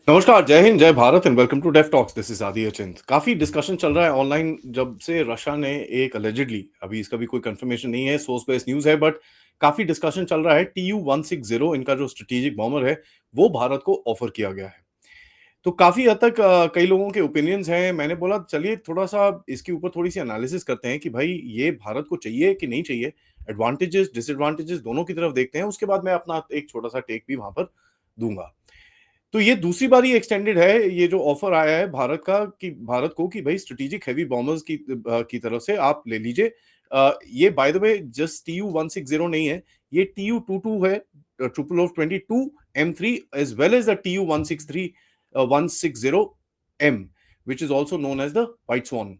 नमस्कार, जय हिंद, जय Bharat and welcome to Deaf Talks. This is Aadi Achint. काफ़ी डिस्कशन चल रहा है ऑनलाइन जब से रशिया ने एक अलिजेडली, अभी इसका भी कोई कंफर्मेशन नहीं है, सोर्स बेस्ड न्यूज़ है, बट काफ़ी डिस्कशन चल रहा है। TU-160 इनका जो स्ट्रेटेजिक बॉम्बर है, वो भारत को ऑफर किया गया है। तो काफ़ी हद तक कई लोगों के ओपिनियंस हैं। मैंने बोला चलिए थोड़ा-सा इसके ऊपर थोड़ी-सी एनालिसिस करते हैं कि भाई ये भारत को चाहिए कि नहीं चाहिए? एडवांटेजेस, डिसएडवांटेजेस दोनों की तरफ देखते हैं, उसके बाद मैं अपना एक छोटा-सा टेक भी वहाँ पर दूँगा। तो ये दूसरी बारी एक्सटेंडेड है, ये जो ऑफर आया है भारत को कि भाई स्ट्रेटेजिक हेवी बॉम्बर्स की तरफ से आप ले लीजिए। ये by the way just TU-160 नहीं है, ये TU-22 है, Tupolev 22 M3 as well as the TU-163 160M, which is also known as the white swan.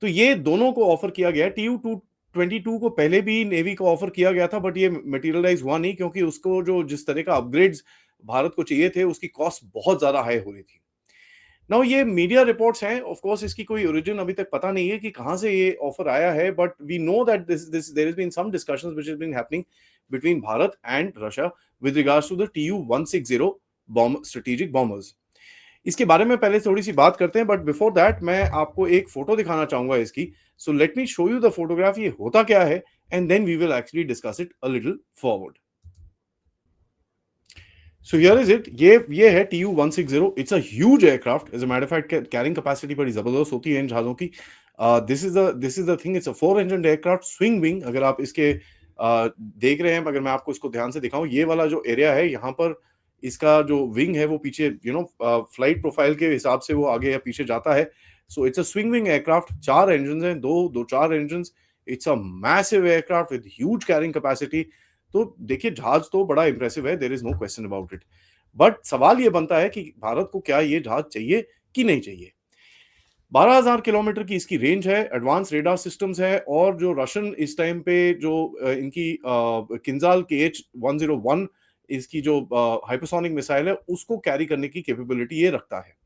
तो ये दोनों को ऑफर किया गया है। TU-22 को पहले भी नेवी को ऑफर किया गया था, बट ये मटेरियलाइज़ हुआ नहीं क्योंकि उसको जो जिस तरह का अपग्रेड्स भारत को चाहिए थे, उसकी कॉस्ट बहुत ज़्यादा हाई हो रही थी। नाउ ये मीडिया रिपोर्ट्स हैं, ऑफ कोर्स इसकी कोई ओरिजिन अभी तक पता नहीं है कि कहाँ से ये ऑफर आया है, but we know that this there has been some discussions which has been happening between Bharat and Russia with regards to the TU-160 bomb strategic bombers. इसके बारे में पहले थोड़ी-सी बात करते हैं, बट बिफोर दैट मैं आपको एक फोटो दिखाना चाहूँगा इसकी। So let me show you the photograph, ये होता क्या है, and then we will actually discuss it a little forward. So here is it. ये है TU-160। It's a huge aircraft. As a matter of fact carrying capacity बड़ी जबरदस्त होती है इन जहाजों की। This is the thing. It's a 4 engine aircraft, swing wing. अगर आप इसके देख रहे हैं, अगर मैं आपको इसको ध्यान से दिखाऊं, ये वाला जो एरिया है यहाँ पर, इसका जो विंग है वो पीछे फ्लाइट प्रोफाइल के हिसाब से वो आगे या पीछे जाता है। So it's a swing wing aircraft. 4 engine हैं, दो दो 4 engine. It's a massive aircraft with huge carrying capacity. तो देखिए जहाज तो बड़ा इंप्रेसिव है, there is no question about it. But सवाल ये बनता है कि भारत को क्या ये जहाज चाहिए कि नहीं चाहिए? 12,000 किलोमीटर की इसकी रेंज है, एडवांस रेडार सिस्टम्स है, और जो रशियन इस टाइम पे जो इनकी किंजाल KH-101, इसकी जो हाइपरसोनिक मिसाइल है, उसको कैरी करने की कैपेबिलिटी ये रखता है।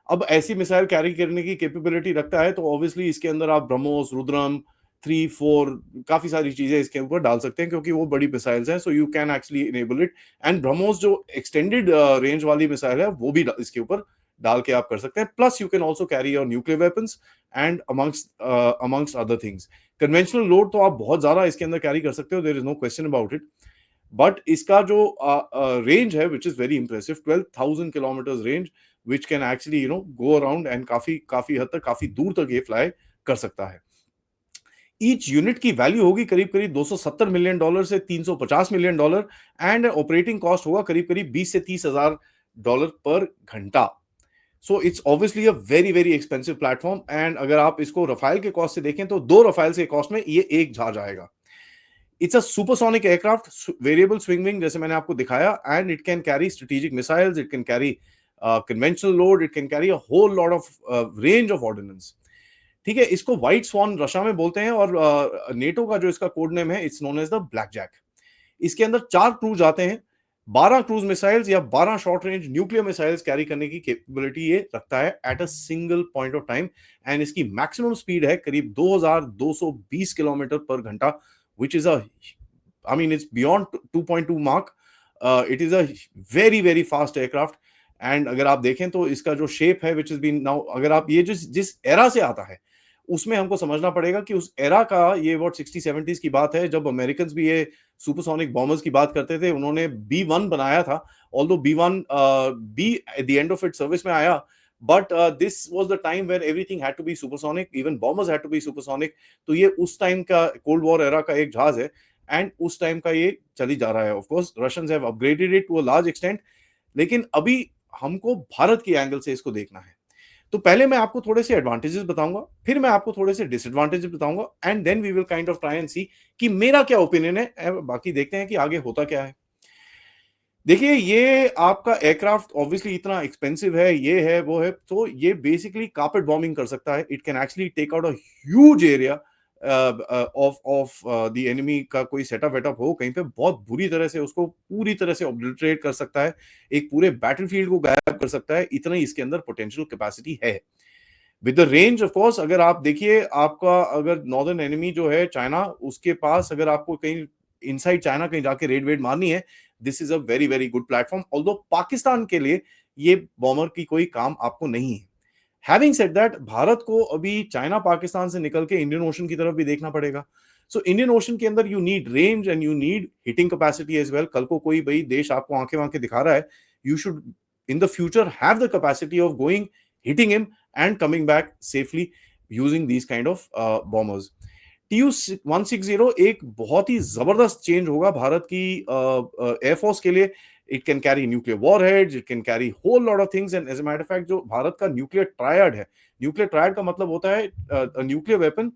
अब ऐसी मिसाइल कैरी करने की कैपेबिलिटी रखता है, तो ऑब्वियसली इसके अंदर आप ब्रह्मोस, रुद्रम 3, 4 काफ़ी सारी चीज़ें इसके ऊपर डाल सकते हैं क्योंकि वो बड़ी मिसाइल्स हैं, so you can actually enable it. And BrahMos जो एक्सटेंडेड रेंज वाली मिसाइल है, वो भी इसके ऊपर डाल के आप कर सकते हैं। Plus you can also carry your nuclear weapons and amongst other things. Conventional load तो आप बहुत ज़्यादा इसके अंदर कैरी कर सकते हो, there is no question about it. But इसका जो रेंज है, which is very impressive, 12,000 kilometres range, which can actually go around and काफ़ी काफ़ी हद तक, काफ़ी दूर तक ये फ्लाई कर सकता है। ईच यूनिट की वैल्यू होगी करीब-करीब $270 मिलियन से $350 मिलियन, एंड ऑपरेटिंग कॉस्ट होगा करीब-करीब 20 से 30,000 डॉलर पर घंटा। So it's obviously a very very expensive platform. And अगर आप इसको रफाल के कॉस्ट से देखें, तो 2 रफाल के कॉस्ट में ये एक जहाज आएगा। It's a supersonic aircraft, variable swing wing, जैसे मैंने आपको दिखाया, and it can carry strategic missiles, it can carry conventional load, it can carry a whole lot of range of ordnance. ठीक है, इसको व्हाइट स्वान रशिया में बोलते हैं, और नेटो का जो इसका कोड नेम है, it's known as the Black Jack. इसके अंदर 4 क्रूज आते हैं। 12 क्रूज मिसाइल्स या 12 short range nuclear missiles carry करने की कैपेबिलिटी ये रखता है at a single point of time. And इसकी मैक्सिमम स्पीड है करीब 2220 किलोमीटर पर घंटा, which is a, I mean it's beyond 2.2 mark. It is a very very fast aircraft. And अगर आप देखें तो इसका जो शेप है, विच इज बीन नाउ, अगर आप ये जिस जिस एरा से आता है, उसमें हमको समझना पड़ेगा कि उस एरा का, ये व्हाट 60-70s की बात है, जब अमेरिकन भी ये सुपरसोनिक बॉम्बर्स की बात करते थे। उन्होंने B-1 बनाया था, although B-1 B at the end of its service में आया, but this was the time when everything had to be supersonic, even bombers had to be supersonic. तो ये उस टाइम का कोल्ड वॉर एरा का एक जहाज है, एंड उस टाइम का ये चली जा रहा है। Of course Russians have upgraded it to a large extent, लेकिन अभी हमको भारत के एंगल से इसको देखना है। तो पहले मैं आपको थोड़े से एडवांटेजेस बताऊंगा, फिर मैं आपको थोड़े से डिसएडवांटेजेस बताऊंगा, and then we will kind of try and see कि मेरा क्या ओपिनियन है, बाकी देखते हैं कि आगे होता क्या है। देखिए, ये आपका एयरक्राफ्ट ऑब्वियसली इतना एक्सपेंसिव है, ये है वो है, तो ये बेसिकली कार्पेट बॉम्बिंग कर सकता है। It can actually take out a huge area of of the enemy का कोई सेटअप वेटअप हो कहीं पे, बहुत बुरी तरह से उसको पूरी तरह से ऑब्लिटरेट कर सकता है, एक पूरे बैटलफील्ड को गायब कर सकता है। इतना ही इसके अंदर पोटेंशियल कैपेसिटी है। With the range, of course, अगर आप देखिए, आपका अगर नॉर्दर्न एनिमी जो है चाइना, उसके पास अगर आपको कहीं इनसाइड चाइना कहीं जाके रेड वेड मारनी है, this is a very very good platform. Although Pakistan के लिए ये बॉमर की कोई काम आपको नहीं है। हैविंग सेड दैट, भारत को अभी चाइना पाकिस्तान से निकल के इंडियन ओशन की तरफ भी देखना पड़ेगा। सो इंडियन ओशन के अंदर you need range and you need hitting capacity as well. कल को कोई भाई देश आपको आंखें वांखें दिखा रहा है, you should in the future have the capacity of going, hitting him and coming back safely using these kind of bombers. TU 160 एक बहुत ही जबरदस्त चेंज होगा भारत की एयरफोर्स के लिए। It can carry nuclear warheads, it can carry whole lot of things, and as a matter of fact जो भारत का nuclear triad है, न्यूक्लियर ट्रायड का मतलब होता है न्यूक्लियर वेपन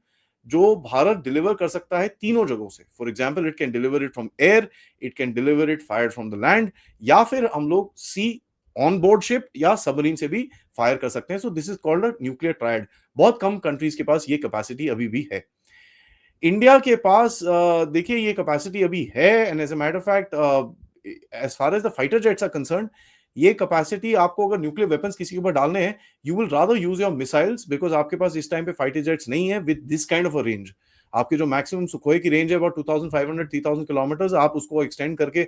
जो भारत डिलीवर कर सकता है तीनों जगहों से। For example, it can deliver it from air, it can deliver it fire from the land, या फिर हम लोग सी ऑन बोर्ड शिप या सबमरीन से भी फायर कर सकते हैं। So this is called a nuclear triad. बहुत कम कंट्रीज के पास ये कैपेसिटी अभी भी है। इंडिया के पास देखिए ये कैपेसिटी अभी है, and as a matter of fact as far as the fighter jets are concerned, ये कैपेसिटी आपको अगर न्यूक्लियर वेपन्स किसी के ऊपर डालने हैं, you will rather use your missiles, because आपके पास इस टाइम पे फाइटर जेट्स नहीं है with this kind of a range. आपके जो मैक्सिमम सुखोई की रेंज है अबाउट 2500-3000 किलोमीटर्स, आप उसको एक्सटेंड करके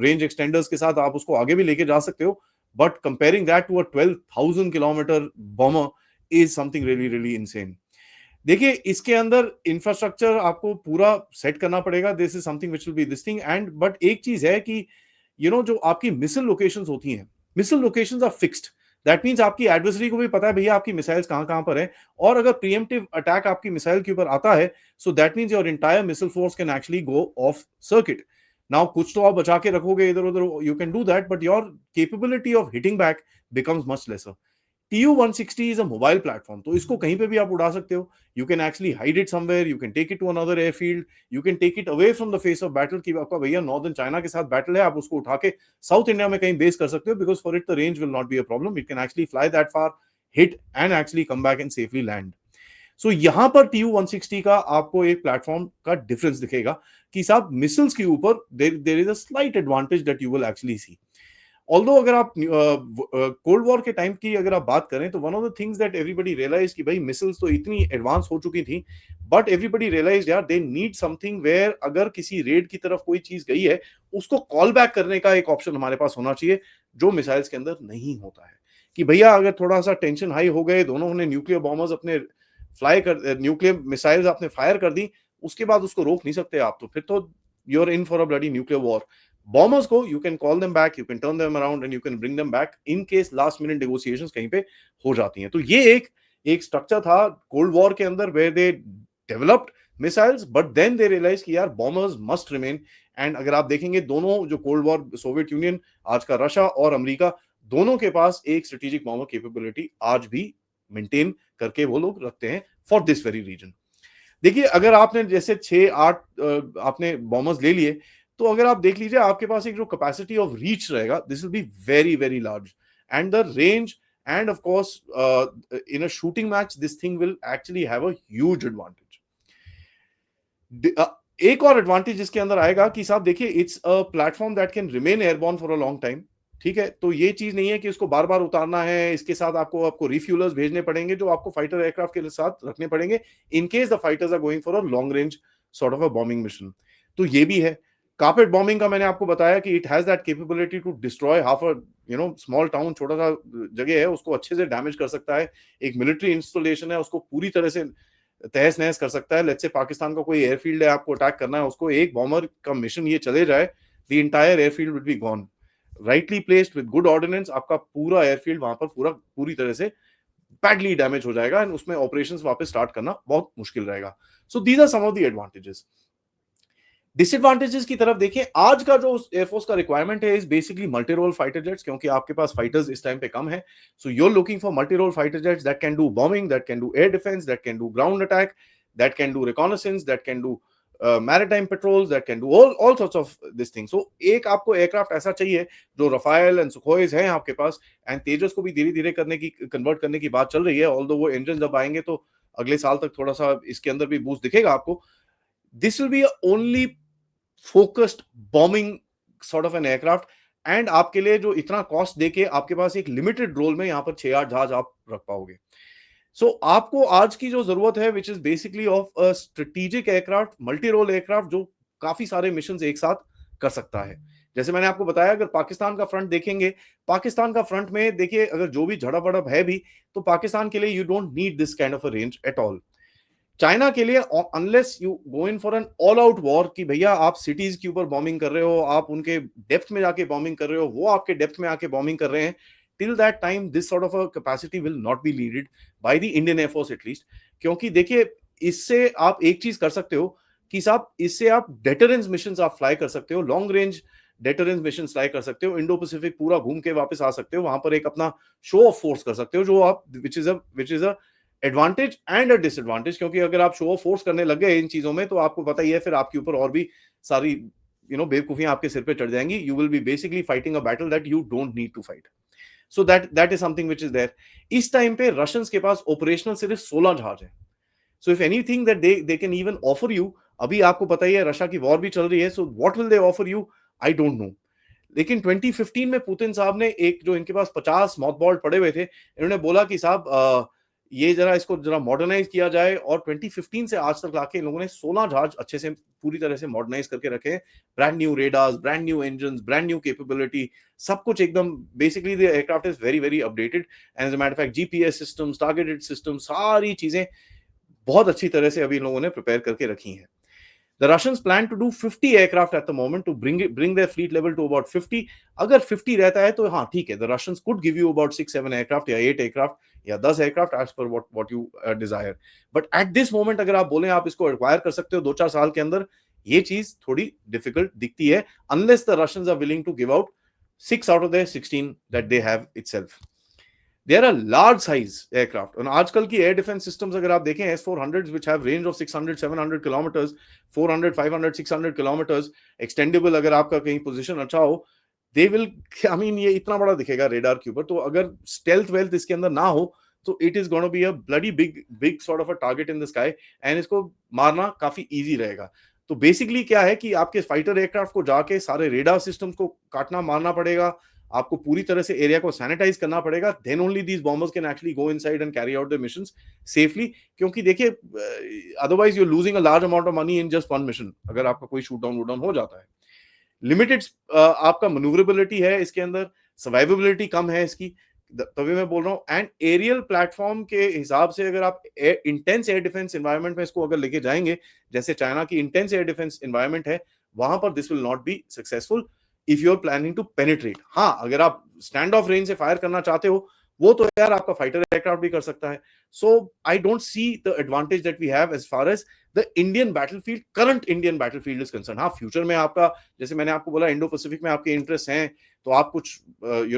रेंज एक्सटेंडर्स के साथ आप उसको आगे भी लेके जा सकते हो, but comparing that to a 12,000 kilometre bomber is something really really insane. देखिए इसके अंदर इंफ्रास्ट्रक्चर आपको पूरा सेट करना पड़ेगा, this is something which will be this thing, and but एक चीज है कि जो आपकी मिसाइल लोकेशंस होती हैं, missile locations are fixed. That means आपकी एडवर्सरी को भी पता है भैया आपकी मिसाइल्स कहां कहां पर है, और अगर प्रीएम्प्टिव अटैक आपकी मिसाइल के ऊपर आता है, so that means your entire missile force can actually go off circuit. Now कुछ तो आप बचा के रखोगे इधर उधर, you can do that, but your capability of hitting back becomes much lesser. TU-160 is a mobile platform, तो इसको कहीं पे भी आप उड़ा सकते हो। You can actually hide it somewhere, you can take it to another airfield, you can take it away from the face of battle कि आपका भैया नॉर्दर्न चाइना के साथ बैटल है, आप उसको उठा के साउथ इंडिया में कहीं बेस कर सकते हो, because for it the range will not be a problem, it can actually fly that far, hit and actually come back and safely land. So यहाँ पर TU-160 का आपको एक प्लेटफॉर्म का डिफरेंस दिखेगा कि साहब मिसाइल्स के ऊपर there is a slight advantage that you will actually see. Although अगर आप कोल्ड वॉर के टाइम की अगर आप बात करें, तो one of the things that everybody realise कि भाई मिसाइल्स तो इतनी एडवांस हो चुकी थी, बट एवरीबडी रियलाइज यार दे नीड समथिंग वेयर अगर किसी रेड की तरफ कोई चीज गई है, उसको कॉल बैक करने का एक ऑप्शन हमारे पास होना चाहिए, जो मिसाइल्स के अंदर नहीं होता है। कि भैया अगर थोड़ा सा टेंशन हाई हो गए, दोनों ने न्यूक्लियर बॉम्बर्स अपने न्यूक्लियर मिसाइल्स आपने फायर कर दी, उसके बाद उसको रोक नहीं सकते आप, तो फिर तो you're in for a bloody nuclear war. Bombers को you can call them back, you can turn them around and you can bring them back in case last minute negotiations कहीं पे हो जाती हैं। तो ये एक स्ट्रक्चर था कोल्ड वॉर के अंदर where they developed missiles, but then they realized कि यार bombers must remain, and अगर आप देखेंगे दोनों जो कोल्ड वॉर, सोवियत यूनियन, आज का रशिया और अमेरिका, दोनों के पास एक स्ट्रेटेजिक बॉम्बर कैपेबिलिटी आज भी मेंटेन करके वो लोग रखते हैं फॉर दिस वेरी रीजन। देखिए अगर आपने जैसे 6-8 आपने बॉम्बर्स ले लिए, तो अगर आप देख लीजिए आपके पास एक जो कैपेसिटी ऑफ रीच रहेगा, this will be very very large, and the range, end of course in a shooting match this thing will actually have a huge advantage. एक और एडवांटेज इसके अंदर आएगा कि साहब देखिए it's a platform that can remain airborne for a long time. ठीक है, तो ये चीज नहीं है कि इसको बार बार उतारना है, इसके साथ आपको रिफ्यूलर्स भेजने पड़ेंगे जो आपको फाइटर एयरक्राफ्ट के साथ रखने पड़ेंगे in case the fighters are going for a long range sort of a bombing mission. तो ये भी है। कार्पेट बॉम्बिंग का मैंने आपको बताया कि it has that capability to destroy half a small town, छोटा सा जगह है, उसको अच्छे से डैमेज कर सकता है। एक मिलिट्री इंस्टॉलेशन है, उसको पूरी तरह से तहस नहस कर सकता है। लेट्स से पाकिस्तान का कोई एयरफील्ड है, आपको अटैक करना है, उसको एक बॉम्बर का मिशन ये चले जाए, the entire airfield will be gone. Rightly placed with good ordnance, आपका पूरा एयरफील्ड वहां पर पूरी तरह से बैडली डैमेज हो जाएगा, एंड उसमें ऑपरेशंस वापस स्टार्ट करना बहुत मुश्किल रहेगा। So these are some of the advantages. Disadvantages की तरफ देखिए, आज का जो एयरफोर्स का रिक्वायरमेंट है is basically multi role fighter jets, क्योंकि आपके पास फाइटर्स इस टाइम पे कम है। So you are looking for multi role fighter jets that can do bombing, that can do air defence, that can do ground attack, that can do reconnaissance, that can do maritime patrols, that can do all sorts of this thing. सो एक आपको aircraft ऐसा चाहिए जो Raphael and सुखोइज हैं आपके पास, and तेजस को भी धीरे धीरे कन्वर्ट करने की बात चल रही है, ऑल्दो वो इंजन जब आएंगे तो अगले साल तक थोड़ा सा इसके अंदर भी बूस्ट दिखेगा आपको। This will be only focused bombing sort of an aircraft, and आपके लिए जो इतना कॉस्ट देके आपके पास एक लिमिटेड रोल में यहां पर 6-8 जहाज आप रख पाओगे। सो आपको आज की जो जरूरत है which is basically of a strategic aircraft, multi role aircraft, जो काफी सारे मिशन एक साथ कर सकता है। जैसे मैंने आपको बताया, अगर पाकिस्तान का फ्रंट देखेंगे, पाकिस्तान का फ्रंट में देखिए अगर जो भी झड़प वड़प है भी, तो पाकिस्तान के लिए you don't need this kind of a range at all. China के लिए unless you go in for an all out war, कि भैया आप सिटीज के ऊपर बॉम्बिंग कर रहे हो, आप उनके डेप्थ में जाके बॉम्बिंग कर रहे हो, वो आपके डेप्थ में आके बॉम्बिंग कर रहे हैं, till that time this sort of a capacity will not be leaded by the Indian air force at least. क्योंकि देखिए इससे आप एक चीज कर सकते हो कि साहब, इससे आप डेटरेंस मिशन आप फ्लाई कर सकते हो, long range deterrence mission fly कर सकते हो, इंडो पैसिफिक पूरा घूम के वापस आ सकते हो, वहां पर एक अपना शो ऑफ फोर्स कर सकते हो, जो आप which is a advantage and a disadvantage. क्योंकि अगर आप शो ऑफ फोर्स करने लग गए इन चीजों में, तो आपको पता ही है फिर आपके ऊपर और भी सारी बेवकूफियां आपके सिर पे चढ़ जाएंगी। You will be basically fighting a battle that you don't need to fight. So that is something which is there. इस टाइम पे रशियंस के पास ऑपरेशनल सिर्फ 16 जहाज है। So if anything that they can even offer you, अभी आपको पता ही है रशिया की वॉर भी चल रही है, so what will they offer you, I don't know. लेकिन 2015 में पुतिन साहब ने एक, जो इनके पास 50 मॉथबॉल पड़े हुए थे, इन्होंने बोला कि साहब ये जरा इसको जरा मॉडर्नाइज किया जाए, और 2015 से आज तक लाके इन लोगों ने 16 जहाज अच्छे से पूरी तरह से मॉडर्नाइज करके रखे। Brand new radars, brand new engine, brand new capability, सब कुछ एकदम basically the aircraft is very very updated. And as a matter of fact GPS systems, targeted system, सारी चीजें बहुत अच्छी तरह से अभी इन लोगों ने प्रिपेयर करके रखी हैं। The Russians plan to do 50 aircraft at the moment to bring their fleet level to about 50. अगर 50 रहता है तो हाँ ठीक है, the Russians could give you about 6-7 aircraft या 8 aircraft या 10 aircraft as per what you desire. But at this moment अगर आप बोलें आप इसको acquire कर सकते हो 2-4 साल के अंदर, ये चीज थोड़ी difficult दिखती है, unless the Russians are willing to give out 6 out of their 16 that they have itself. They are a large size aircraft. और आजकल की एयर डिफेंस सिस्टम्स अगर आप देखें, S-400s which have range of 600-700 kilometers, 400, 500, 600 kilometers, extendable, अगर आपका कहीं position अच्छा हो, they will, I mean, ये इतना बड़ा दिखेगा रेडार के ऊपर, तो अगर स्टेल्थ वेल्थ इसके अंदर ना हो, तो it is gonna be a bloody big sort of a target in the sky, and इसको मारना काफी इजी रहेगा। तो बेसिकली क्या है कि आपके फाइटर एयरक्राफ्ट को जाके सारे रेडार सिस्टम्स को काटना मारना पड़ेगा, आपको पूरी तरह से एरिया को सैनिटाइज करना पड़ेगा, then only these bombers can actually go inside and carry out the missions safely. क्योंकि देखिए otherwise you losing a large amount of money in just one mission, अगर आपका कोई शूट डाउन हो जाता है। लिमिटेड आपका मनूवरेबिलिटी है इसके अंदर, सर्वाइवेबिलिटी कम है इसकी, तभी मैं बोल रहा हूँ। एंड एरियल प्लेटफॉर्म के हिसाब से अगर आप इंटेंस एयर डिफेंस एनवायरनमेंट में इसको अगर लेके जाएंगे, जैसे चाइना की इंटेंस एयर डिफेंस एनवायरनमेंट है, वहां पर this will not be successful if you are planning to penetrate. हाँ, अगर आप स्टैंड ऑफ रेंज से फायर करना चाहते हो, वो तो यार आपका फाइटर एयरक्राफ्ट भी कर सकता है। So I don't see the advantage that we have as far as the Indian battlefield, current Indian battlefield is concern. हाँ, फ्यूचर में आपका, जैसे मैंने आपको बोला, इंडो पैसिफिक में आपके इंटरेस्ट हैं, तो आप कुछ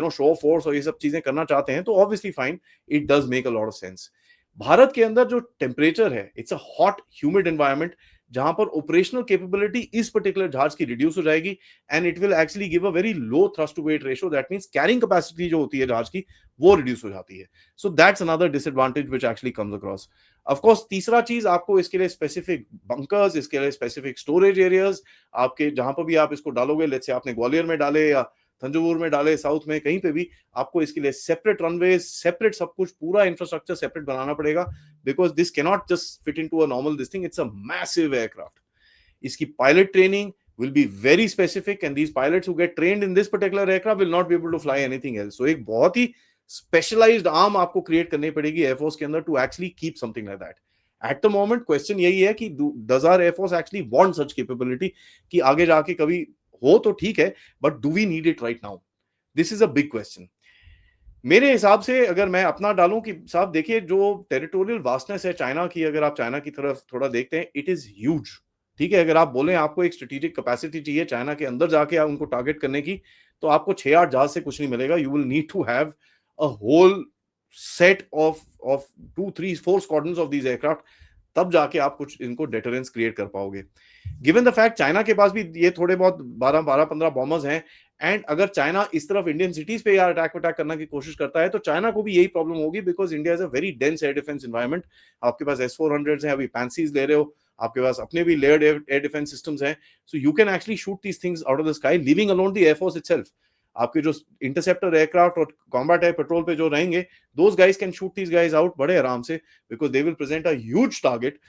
शो फोर्स और ये सब चीजें करना चाहते हैं, तो obviously fine, it does make a lot of sense. Bharat के अंदर जो टेम्परेचर है, it's a hot humid environment, जहां पर ऑपरेशनल कैपेबिलिटी इस पर्टिकुलर जहाज की रिड्यूस हो जाएगी, and it will actually give a very low thrust to weight ratio, that means carrying capacity जो होती है जहाज की, वो रिड्यूस हो जाती है। So that's another disadvantage which actually comes across. Of course तीसरा चीज, आपको इसके लिए स्पेसिफिक बंकर्स, इसके लिए स्पेसिफिक स्टोरेज एरियाज, आपके जहां पर भी आप इसको डालोगे, लेट्स से आपने ग्वालियर में डाले या थंजावुर में डाले, साउथ में कहीं पे भी, आपको इसके लिए सेपरेट रनवे, सेपरेट सब कुछ, पूरा इंफ्रास्ट्रक्चर सेपरेट बनाना पड़ेगा, because this can not just fit into a normal this thing, it's a massive aircraft. इसकी pilot training will be very specific, and these pilots who get trained in this particular aircraft will not be able to fly anything else. So एक बहुत ही specialised arm आपको create करनी पड़ेगी air force के अंदर to actually keep something like that. At the moment question यही है कि does our air force actually want such capability, कि आगे जाके कभी हो तो ठीक है, but do we need it right now? This is a big question. मेरे हिसाब से अगर मैं अपना डालूं कि साहब देखिए, जो टेरिटोरियल वास्टनेस है चाइना की, अगर आप चाइना की तरफ थोड़ा देखते हैं, इट इज ह्यूज। ठीक है, अगर आप बोलें आपको एक स्ट्रेटेजिक कैपेसिटी चाहिए चाइना के अंदर जाके आप उनको टारगेट करने की, तो आपको 6-8 जहाज से कुछ नहीं मिलेगा। You will need to have a whole set of 2-3-4 squadrons of these aircraft, तब जाके आप कुछ इनको डेटरेंस क्रिएट कर पाओगे। गिवन द फैक्ट चाइना के पास भी ये थोड़े बहुत 12-15 बॉम्बर्स हैं, एंड अगर चाइना इस तरफ इंडियन सिटीज पे यार अटैक करने की कोशिश करता है, तो चाइना को भी यही प्रॉब्लम होगी, because India is a very dense air defence environment. आपके पास S-400 हैं, अभी पैंसीज ले रहे हो, आपके पास अपने भी लेयर्ड एयर डिफेंस सिस्टम्स हैं, so you can actually shoot these things out of the sky, leaving alone the air force itself. आपके जो इंटरसेप्टर एयरक्राफ्ट और कॉम्बैट एयर पेट्रोल पे जो रहेंगे, those guys can shoot these guys out बड़े आराम से, because they will present a huge target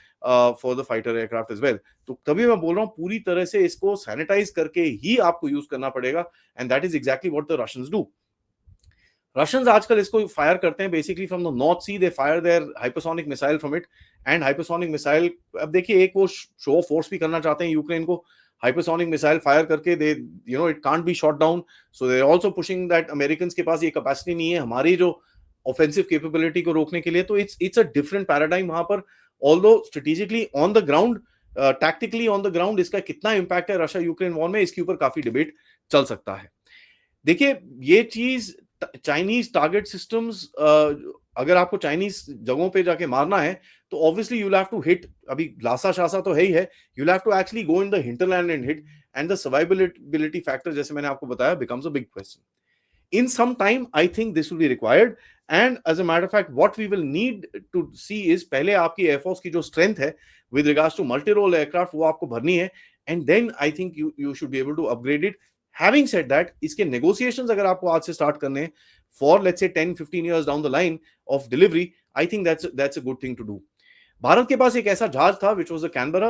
for the fighter aircraft as well. तो तभी मैं बोल रहा हूँ पूरी तरह से इसको सैनिटाइज करके ही आपको यूज करना पड़ेगा, and that is exactly what the Russians do. Russians आजकल इसको फायर करते हैं basically from the North Sea, they fire their hypersonic missile from it, and hypersonic missile, अब देखिए एक वो शो ऑफ फोर्स भी करना चाहते हैं यूक्रेन को, हाइपरसोनिक मिसाइल फायर करके दे, you know, it can't be shot down, so they are also pushing that American के पास ये कैपेसिटी नहीं है हमारी जो ऑफेंसिव कैपेबिलिटी को रोकने के लिए, तो इट्स अ डिफरेंट पैराडाइम वहां पर। Although strategically on the ground, tactically on the ground इसका कितना इंपैक्ट है रशिया यूक्रेन वॉर में, इसके ऊपर काफी डिबेट चल सकता है। देखिए ये चीज चाइनीज टारगेट सिस्टम्स, अगर आपको चाइनीज जगहों पे जाके मारना है तो obviously you have to hit, अभी लासा शासा तो है ही है, you have to actually go in the hinterland and hit, and the survivability factor जैसे मैंने आपको बताया becomes a big question. In some time I think this will be required, and as a matter of fact what we will need to see is पहले आपकी air force की जो strength है with regards to multi role aircraft वो आपको भरनी है, and then I think you should be able to upgrade it. Having said that, इसके negotiations अगर आपको आज से स्टार्ट करने हैं for let's say 10-15 years down the line of delivery, I think that's a good thing to do. Bharat के पास एक ऐसा जहाज था which was the Canberra,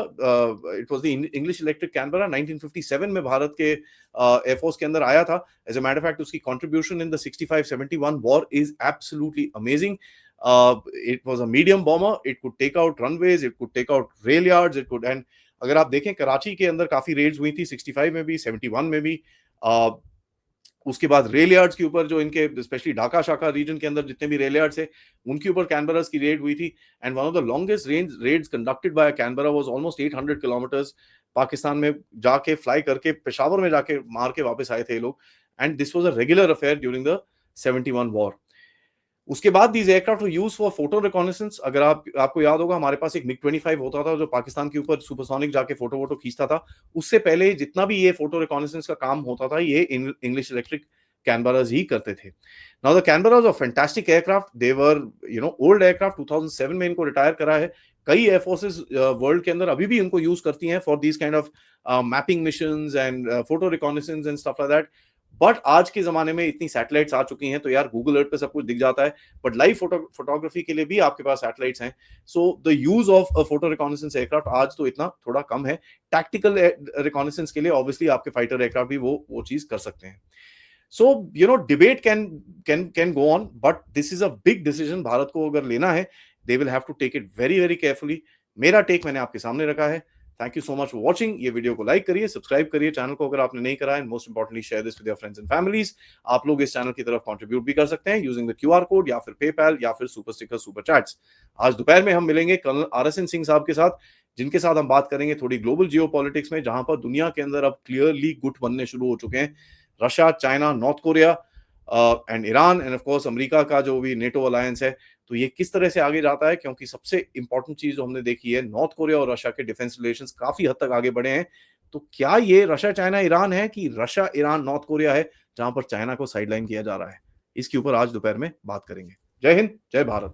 it was the English Electric Canberra, 1957 में भारत के एयरफोर्स के अंदर आया था। As a matter of fact उसकी contribution in the 65-71 war is absolutely amazing. It was a medium bomber, it could take out runways, it could take out rail yards, it could, and अगर आप देखें कराची के अंदर काफी Reds हुई थी 65 में भी, 71 में भी। उसके बाद रेल यार्ड्स के ऊपर जो इनके स्पेशली ढाका शाखा रीजन के अंदर जितने भी रेल यार्ड्स है उनके ऊपर कैनबरास की रेड हुई थी, and one of the longest raids conducted by Canberra was almost 800 kilometres. Pakistan में जाके फ्लाई करके पेशावर में जाके मार के वापस आए थे ये लोग, and this was a regular affair during the 71 war. उसके बाद these aircraft were used for photo reconnaissance. अगर आपको याद होगा हमारे पास एक मिग 25 होता था जो पाकिस्तान के ऊपर सुपरसोनिक जाके फोटो वोटो खींचता था। उससे पहले जितना भी ये फोटो रिकॉनेसेंस का काम होता था ये इंग्लिश इलेक्ट्रिक कैनबरास ही करते थे। Now the Canberras are fantastic aircraft, they were you know old aircraft, 2007 में इनको रिटायर करा है। कई एयरफोर्सेस वर्ल्ड के अंदर अभी भी इनको यूज करती हैं for these kind of mapping missions and photo reconnaissance and stuff like that. But आज के जमाने में इतनी सैटेलाइट्स आ चुकी हैं तो यार गूगल अर्थ पे सब कुछ दिख जाता है, बट लाइव फोटोग्राफी के लिए भी आपके पास सैटेलाइट्स हैं। So the use of a photo reconnaissance aircraft आज तो इतना थोड़ा कम है। टैक्टिकल रिकॉनेसेंस के लिए ऑब्वियसली आपके फाइटर एयरक्राफ्ट भी वो चीज कर सकते हैं। So you know debate can go on, but this is a big decision Bharat को अगर लेना है, they will have to take it very very carefully. मेरा टेक मैंने आपके सामने रखा है। Thank you so much for watching. ये वीडियो को लाइक करिए, सब्सक्राइब करिए चैनल को अगर आपने नहीं करा है, and most importantly share this with your friends and families. आप लोग इस चैनल की तरफ कंट्रीब्यूट भी कर सकते हैं यूजिंग द क्यूआर कोड या फिर पेपैल या फिर सुपर स्टिकर सुपर चैट्स। आज दोपहर में हम मिलेंगे कर्नल RSN सिंह साहब के साथ, जिनके साथ हम बात करेंगे थोड़ी ग्लोबल जियो पॉलिटिक्स में, जहां पर दुनिया के अंदर अब क्लियरली गुट बनने शुरू हो चुके हैं। Russia, China, north Korea and Iran end of course America का जो भी नेटो अलायंस है, तो ये किस तरह से आगे जाता है, क्योंकि सबसे इंपॉर्टेंट चीज जो हमने देखी है, नॉर्थ कोरिया और रशिया के डिफेंस रिलेशंस काफी हद तक आगे बढ़े हैं। तो क्या ये रशिया चाइना ईरान है कि रशिया ईरान नॉर्थ कोरिया है जहां पर चाइना को साइडलाइन किया जा रहा है? इसके ऊपर आज दोपहर में बात करेंगे। जय हिंद, जय भारत।